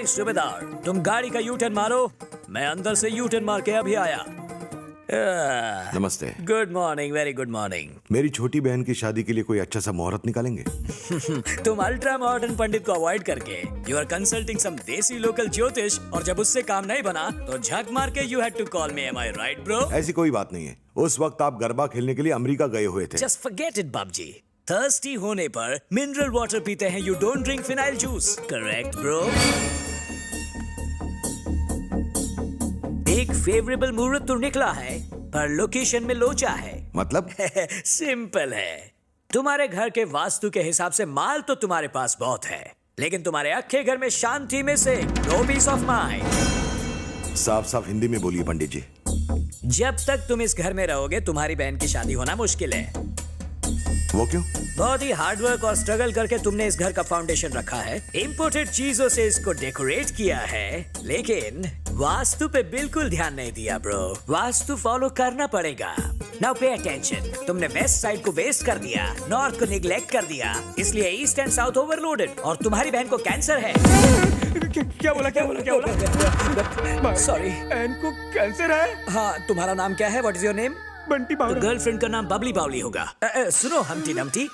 सूबेदार, तुम गाड़ी का यू टर्न मारो, मैं अंदर से यू टर्न मार के अभी आया। नमस्ते। Good morning, very good morning. मेरी छोटी बहन की शादी के लिए कोई अच्छा सा मुहूर्त निकालेंगे? तुम अल्ट्रा मॉडर्न पंडित को अवॉइड करके यू आर कंसल्टिंग सम देसी लोकल ज्योतिष, और जब उससे काम नहीं बना तो झक मार के you had to call me. Am I right bro? ऐसी कोई बात नहीं है। उस वक्त आप गरबा खेलने के लिए अमेरिका गए हुए थे। Just forget it Babaji. Thirsty होने पर मिनरल वाटर पीते हैं, you don't drink phenyl juice, correct bro? एक फेवरेबल मुहूर्त तो निकला है, पर लोकेशन में लोचा है। मतलब? सिंपल है। तुम्हारे घर के वास्तु के हिसाब से माल तो तुम्हारे पास बहुत है, लेकिन तुम्हारे अक्खे घर में शांति में से नो पीस ऑफ माइंड। साफ साफ हिंदी में बोलिए पंडित जी। जब तक तुम इस घर में रहोगे तुम्हारी बहन की शादी होना मुश्किल है। वो क्यों? बहुत ही हार्डवर्क और स्ट्रगल करके तुमने इस घर का फाउंडेशन रखा है, इम्पोर्टेड चीजों से इसको डेकोरेट किया है, लेकिन वास्तु पे बिल्कुल ध्यान नहीं दिया ब्रो। वास्तु फॉलो करना पड़ेगा। Now pay attention. तुमने वेस्ट साइड को वेस्ट कर दिया, नॉर्थ को निगलेक्ट कर दिया, इसलिए ईस्ट एंड साउथ ओवरलोडेड, और तुम्हारी बहन को कैंसर है। क्या बोला? सॉरी। बहन को कैंसर है? हाँ, तुम्हारा नाम क्या है? What is your name? Bunty बावला। गर्लफ्रेंड का नाम बबली बावली होगा। सुनो हमटी डमटी,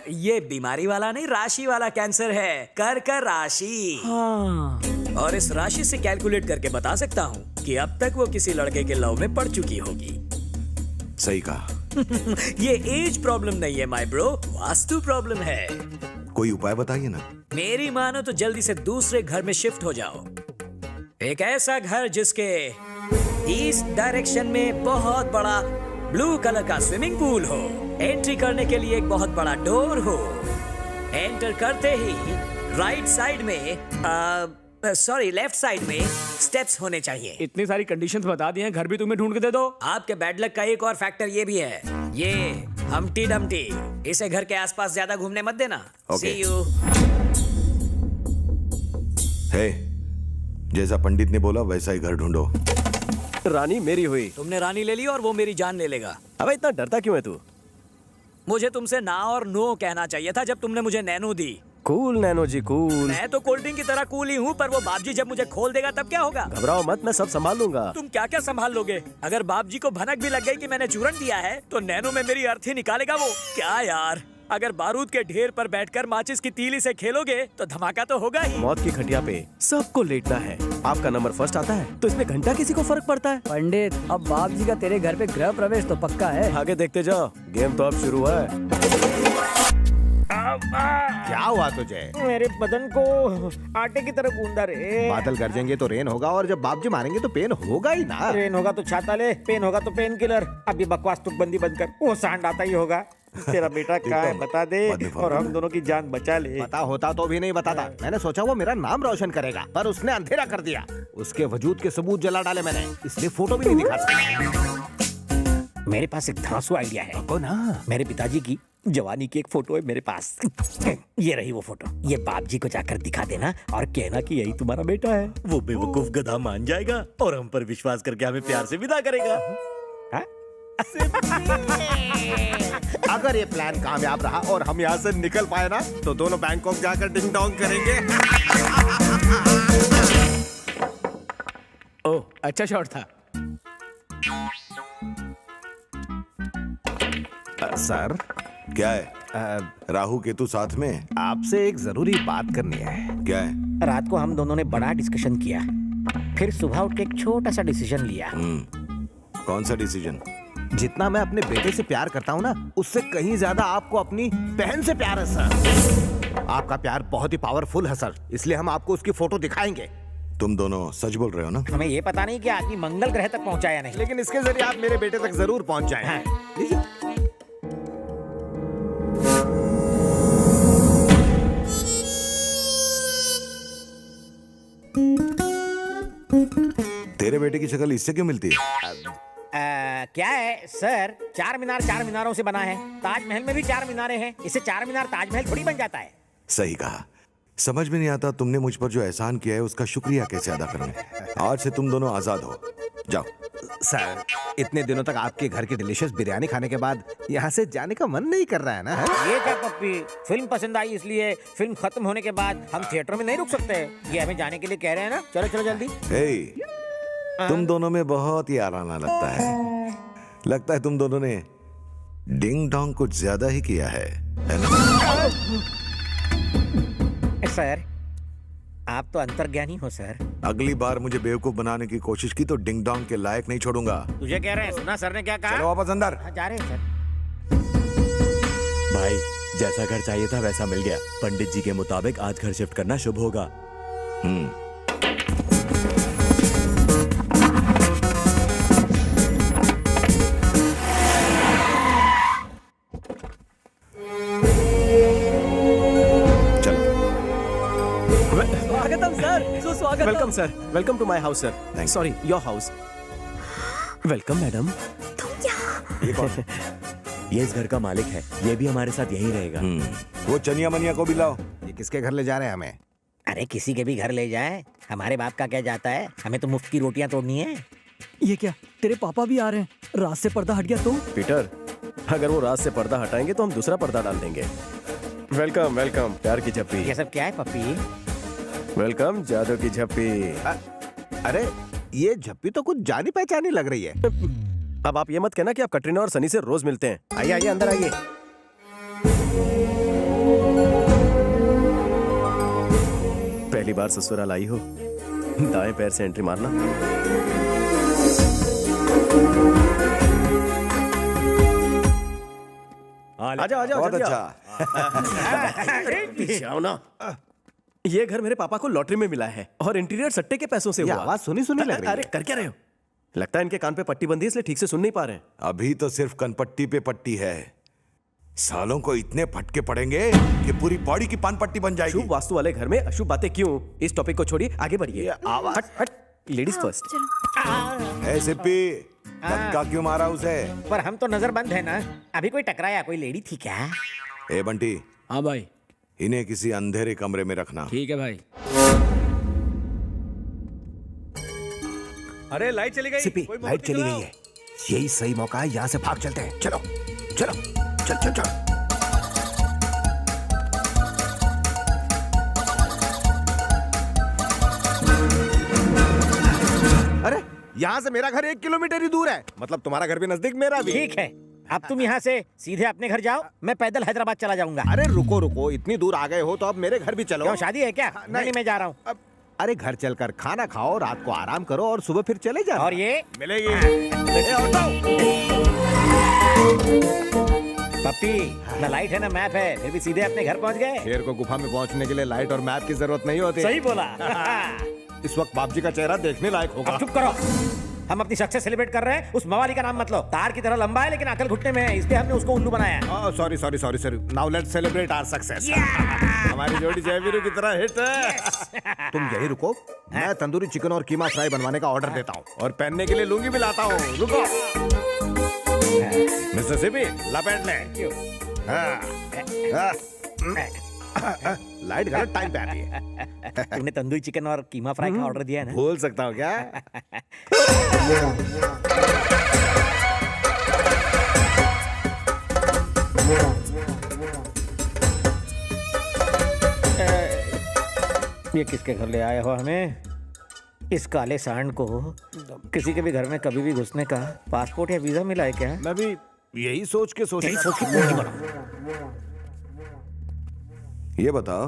ये बीमारी वाला नहीं, राशि वाला कैंसर है। कर राशि। हाँ। और इस राशि से कैलकुलेट करके बता सकता हूँ कि अब तक वो किसी लड़के के लव में पड़ चुकी होगी। सही कहा। ये एज प्रॉब्लम नहीं है माय ब्रो, वास्तु प्रॉब्लम है। कोई उपाय बताइए ना। मेरी मानो तो जल्दी से दूसरे घर में शिफ्ट हो जाओ। एक ऐसा घर जिसके ईस्ट डायरेक्शन में बहुत बड़ा ब्लू कलर का स्विमिंग पूल हो, एंट्री करने के लिए एक बहुत बड़ा डोर हो, एंटर करते ही राइट साइड में सॉरी लेफ्ट साइड में स्टेप्स होने चाहिए। इतनी सारी कंडीशंस बता दी हैं, घर भी तुम्हें ढूंढ के दे दो। आपके बैड लक का एक और फैक्टर ये भी है, ये हमटी डमटी, इसे घर के आसपास ज्यादा घूमने मत देना। Okay. See you। हे, जैसा पंडित ने बोला वैसा ही घर ढूंढो। रानी मेरी हुई। तुमने रानी ले ली और वो मेरी जान ले लेगा। अबे इतना डरता क्यों है तू? मुझे तुमसे ना और नो कहना चाहिए था जब तुमने मुझे नैनो दी। कूल नैनो जी कूल। मैं तो कोल्ड ड्रिंक की तरह कूल ही हूँ, पर वो बापजी जब मुझे खोल देगा तब क्या होगा? घबराओ मत, मैं सब संभाल लूंगा। तुम क्या क्या संभाल लोगे? अगर बापजी को भनक भी लग गई कि मैंने चूरन दिया है तो नैनो में मेरी अर्थी निकालेगा वो। क्या यार, अगर बारूद के ढेर पर बैठकर माचिस की तीली से खेलोगे तो धमाका तो होगा ही। मौत की खटिया पे सबको लेटना है। आपका नंबर फर्स्ट आता है तो इसमें घंटा किसी को फर्क पड़ता है? पंडित, अब बाप जी का तेरे घर पे गृह प्रवेश तो पक्का है। आगे देखते जाओ, गेम तो अब शुरू है। क्या हुआ तुझे? मेरे बदन को आटे की तरह गूंदा रे। बादल गरजेंगे तो रेन होगा, और जब बाप जी मारेंगे तो पेन होगा ही ना। रेन होगा तो छाता ले, पेन होगा तो पेन किलर। अभी बकवास तुकबंदी बंद कर, वो सांड आता ही होगा। तेरा बेटा कहाँ है बता दे, और हम दोनों की जान बचा ले। पता होता तो भी नहीं बताता। मैंने सोचा वो मेरा नाम रोशन करेगा, पर उसने अंधेरा कर दिया। उसके वजूद के सबूत जला डाले मैंने, इसलिए फोटो भी नहीं दिखा सकता। मेरे पास एक धांसू आइडिया है। को ना, मेरे पिताजी की जवानी की एक फोटो है मेरे पास। ये रही वो फोटो। ये बाप जी को जाकर दिखा देना और कहना कि यही तुम्हारा बेटा है। वो बेवकूफ गधा मान जाएगा और हम पर विश्वास करके हमें प्यार से विदा करेगा। हाँ? अगर ये प्लान कामयाब रहा और हम यहाँ से निकल पाए ना, तो दोनों बैंकॉक जाकर डिंग डोंग करेंगे। ओह, अच्छा शॉट था। सर, क्या है? राहु केतु साथ में? आपसे एक जरूरी बात करनी है। क्या है? रात को हम दोनों ने बड़ा डिस्कशन किया, फिर सुबह उठ के एक छोटा सा डिसीजन लिया। कौन सा डिसीजन? जितना मैं अपने बेटे से प्यार करता हूँ ना, उससे कहीं ज्यादा आपको अपनी बहन से प्यार है सर। आपका प्यार बहुत ही पावरफुल है सर, इसलिए हम आपको उसकी फोटो दिखाएंगे। तुम दोनों सच बोल रहे हो ना? हमें ये पता नहीं कि आदमी मंगल ग्रह तक पहुंचा या नहीं, लेकिन इसके जरिए आप मेरे बेटे तक जरूर पहुंच जाएं। हाँ। लीजिए। तेरे बेटे की शक्ल इससे क्यों मिलती है? क्या है सर, चार मीनारों से बना है। ताजमहल में भी 4 मीनारें हैं, इससे 4 मीनार ताजमहल थोड़ी बन जाता है। सही कहा। समझ में नहीं आता तुमने मुझ पर जो एहसान किया है उसका शुक्रिया कैसे अदा करूं। आज से तुम दोनों आजाद हो। जाओ। सर, इतने दिनों तक आपके घर की डिलीशियस बिरयानी खाने के बाद यहाँ से जाने का मन नहीं कर रहा है ना? ये क्या पप्पी, फिल्म पसंद आई इसलिए फिल्म खत्म होने के बाद हम थिएटर में नहीं रुक सकते। ये हमें जाने के लिए कह रहे हैं ना। चलो चलो जल्दी। हे, तुम दोनों में बहुत ही आराना लगता है। लगता है तुम दोनों ने डिंग डोंग कुछ ज्यादा ही किया है ना? सर, आप तो अंतर्ज्ञानी हो सर। अगली बार मुझे बेवकूफ बनाने की कोशिश की तो डिंग डोंग के लायक नहीं छोड़ूंगा। तुझे कह रहे हैं, सुना सर ने क्या कहा? चलो वापस अंदर। हाँ, जा रहे हैं सर। भाई जैसा घर चाहिए था वैसा मिल गया। पंडित जी के मुताबिक आज घर शिफ्ट करना शुभ होगा। स्वागतम सर, सुस्वागतम। Welcome sir, welcome to my house sir. you. Sorry, your house. Welcome madam. ये कौन? ये इस घर का मालिक है, ये भी हमारे साथ यहीं रहेगा। वो चनिया मनिया को भी लाओ। ये किसके घर ले जा रहे हैं हमें? अरे किसी के भी घर ले जाए, हमारे बाप का क्या जाता है। हमें तो मुफ्त की रोटियां तोड़नी है। ये क्या, तेरे पापा भी आ रहे हैं? रात से पर्दा हट गया तो? पीटर, अगर वो रात से पर्दा हटाएंगे तो हम दूसरा पर्दा डाल देंगे। वेलकम वेलकम, प्यार की झप्पी। ये सब क्या है पप्पी? वेलकम, जादू की झप्पी। अरे, ये झप्पी तो कुछ जानी पहचानी लग रही है। अब आप ये मत कहना कि आप कटरीना और सनी से रोज मिलते हैं। आइए आइए, अंदर आइए। पहली बार ससुराल आई हो, दाएं पैर से एंट्री मारना। आ जाओ आ जाओ, बहुत जल्दी अच्छा। आओ। आओ ना। ये घर मेरे पापा को लॉटरी में मिला है और इंटीरियर सट्टे के पैसों से ये हुआ। आवाज सुनी सुनी लग रही अरे है। कर क्या रहे हो? लगता है इनके कान पे पट्टी बंधी है इसलिए ठीक से सुन नहीं पा रहे हैं। अभी तो सिर्फ कनपट्टी पे पट्टी है, सालों को इतने फटके पड़ेंगे कि पूरी बॉडी की पान पट्टी बन जाएगी। शुभ वास्तु वाले घर में अशुभ बातें क्यों? इस टॉपिक को छोड़िए, आगे बढ़िए। हट हट, लेडीज फर्स्ट। ए सिप्पी, धक्का क्यों मारा उसे? पर हम तो नजरबंद है ना। अभी कोई टकराया, कोई लेडी थी क्या? ए बंटी, हाँ भाई, इन्हें किसी अंधेरे कमरे में रखना। ठीक है भाई। अरे लाइट चली गई। सिपी, लाइट चली गई है। यही सही मौका है, यहाँ से भाग चलते हैं। चलो चलो चल चल चल। अरे, यहाँ से मेरा घर 1 किलोमीटर ही दूर है। मतलब तुम्हारा घर भी नजदीक, मेरा भी। ठीक है, अब तुम यहाँ से सीधे अपने घर जाओ, मैं पैदल हैदराबाद चला जाऊंगा। अरे रुको रुको, इतनी दूर आ गए हो तो अब मेरे घर भी चलो। क्यों, शादी है क्या? नहीं, मैं जा रहा हूँ। अरे घर चलकर खाना खाओ, रात को आराम करो और सुबह फिर चले जाओ। और ये मिलेगी। पप्पी, ना लाइट है ना मैप है, फिर भी सीधे अपने घर पहुँच गए। शेर को गुफा में पहुंचने के लिए लाइट और मैप की जरूरत नहीं होती। सही बोला। इस वक्त बाप जी का चेहरा देखने लायक होगा। अब चुप करो, हम अपनी सक्सेस सेलिब्रेट कर रहे हैं। उस मवाली का नाम मत लो, तार की तरह लंबा है लेकिन अकल घुटने में है, इसलिए हमने उसको उल्लू बनाया। Sorry sorry sorry sorry. Now let's celebrate our success. हमारी जोड़ी जयवीरू की तरह हिट है। तुम यही रुको, मैं तंदूरी चिकन और कीमा फ्राई बनवाने का ऑर्डर देता हूँ और पहनने के लिए लुंगी भी लाता हूँ। रुको मिस्टर सिपी, लपेट ले। लाइट गलत टाइम पे आती है। तुमने तंदूरी चिकन और कीमा फ्राई का ऑर्डर दिया है ना? भूल सकता हूँ क्या? ये किसके घर ले आए हो हमें? इस काले सांड को किसी के भी घर में कभी भी घुसने का पासपोर्ट या वीजा मिला है क्या? मैं भी यही सोच के यही सोच के मुंह नहीं बना। ये बताओ,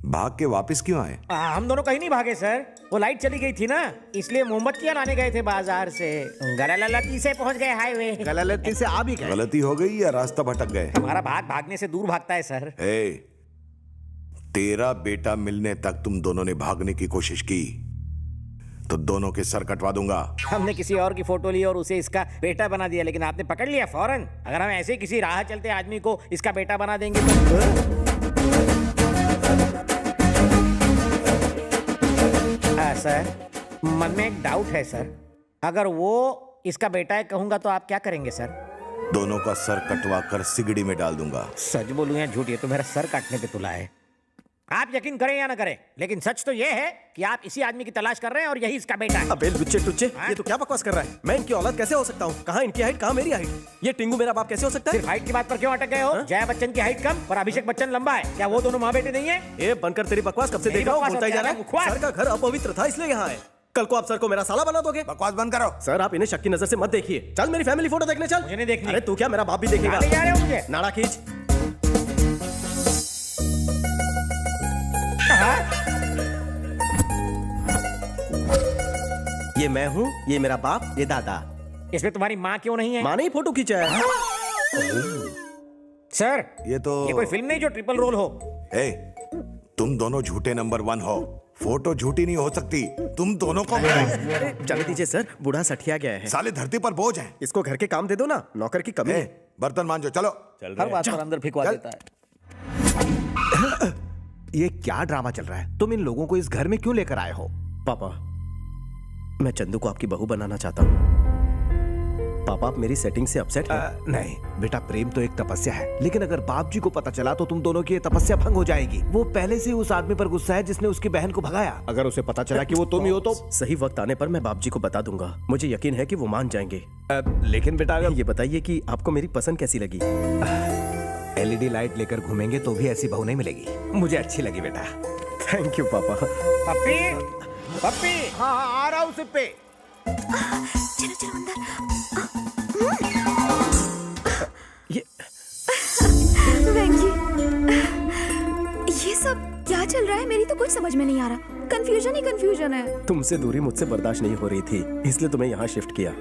भाग के वापस क्यों आए? हम दोनों कहीं नहीं भागे सर, वो लाइट चली गई थी ना, इसलिए मोमबत्तियां लाने गए थे बाजार से। गलती से पहुंच गए हाईवे। गलती से आ भी गए। गलती हो गई या रास्ता भटक गए? हमारा भाग भागने से दूर भागता है सर। ए, तेरा बेटा मिलने तक तुम दोनों ने भागने की कोशिश की तो दोनों के सर कटवा दूंगा। हमने किसी और की फोटो ली और उसे इसका बेटा बना दिया, लेकिन आपने पकड़ लिया फौरन। अगर हम ऐसे किसी राह चलते आदमी को इसका बेटा बना देंगे तो सर, मन में एक डाउट है सर। अगर वो इसका बेटा है कहूंगा तो आप क्या करेंगे सर? दोनों का सर कटवा कर सिगड़ी में डाल दूंगा। सच बोलूं या झूठ, ये तो मेरा सर काटने पे तुला है। आप यकीन करें या ना करें, लेकिन सच तो ये है कि आप इसी आदमी की तलाश कर रहे हैं और यही इसका बेटा है। अबे लुच्चे टुच्चे, ये तो क्या बकवास कर रहा है? मैं इनकी औलाद कैसे हो सकता हूँ? कहाँ इनकी हाइट, कहाँ मेरी हाइट? ये टिंगू मेरा बाप कैसे हो सकता है? सिर्फ हाइट की बात पर क्यों अटक गए हो? जया बच्चन की हाइट कम और अभिषेक बच्चन लंबा है, क्या वो दोनों माँ बेटे नहीं है? ए बनकर तेरी बकवास कब से मेरी देख रहा हूँ, बकवास बोलता ही जा रहा अब है। बकवास। सर का घर अपवित्र था इसलिए यहाँ आए। कल को आप सर को मेरा साला बना दोगे? बकवास बंद करो। सर आप इन्हें शक की नजर से मत देखिए। चल मेरी फैमिली फोटो देखने चल। मुझे नहीं देखनी। अरे तू क्या, मेरा बाप भी देखेगा। ले जा रहे हो मुझे? नाड़ा खींच। ये मैं हूँ, ये मेरा बाप, ये दादा। इसमें तुम्हारी माँ क्यों नहीं है? माँ ने ही फोटो खींचा है। सर ये तो ये कोई फिल्म नहीं जो ट्रिपल रोल हो। ए, तुम दोनों झूठे नंबर 1 हो। फोटो झूठी नहीं हो सकती। तुम दोनों को चले दीजिए सर, बूढ़ा सठिया गया है। साले धरती पर बोझ हैं। इसको घर के काम दे दो ना, नौकर की कमी ए, है। बर्तन मांजो, चलो। हर बात पर अंदर फिकवा चल। देता है। ये क्या ड्रामा चल रहा है? तुम इन लोगों को इस घर में क्यों लेकर आए हो? पापा, मैं चंदू को आपकी बहू बनाना चाहता हूँ। पापा आप मेरी सेटिंग से अपसेट हैं? नहीं बेटा, प्रेम तो एक तपस्या है, लेकिन अगर बाप जी को पता चला तो तुम दोनों की ये तपस्या भंग हो जाएगी। वो पहले से ही उस आदमी पर गुस्सा है जिसने उसकी बहन को भगाया। अगर उसे पता चला कि वो तुम ही हो तो सही वक्त आने पर मैं बाप जी को बता दूंगा। मुझे यकीन है कि वो मान जाएंगे। लेकिन बेटा अगर ये बताइए कि आपको मेरी पसंद कैसी लगी? एलईडी लाइट लेकर घूमेंगे तो भी ऐसी बहू नहीं मिलेगी। मुझे अच्छी लगी बेटा। थैंक यू पापा। पप्पी, पप्पी। हाँ हाँ, आ रहा हूँ सिप्पे। चलो चलो अंदर। ये वेंकी, ये सब क्या चल रहा है? मेरी तो कुछ समझ में नहीं आ रहा। कंफ्यूजन ही कंफ्यूजन है। तुमसे दूरी मुझसे बर्दाश्त नहीं हो रही थी, इसलिए तुम्हें यहाँ शिफ्ट किया।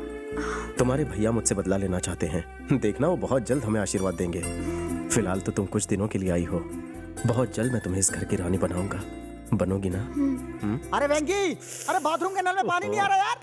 तुम्हारे भैया मुझसे बदला लेना चाहते हैं। देखना वो बहुत जल्द हमें आशीर्वाद देंगे। फिलहाल तो तुम कुछ दिनों के लिए आई हो, बहुत जल्द मैं तुम्हें इस घर की रानी बनाऊंगा। बनोगी ना? अरे वेंकी, अरे बाथरूम के नल में पानी नहीं आ रहा यार।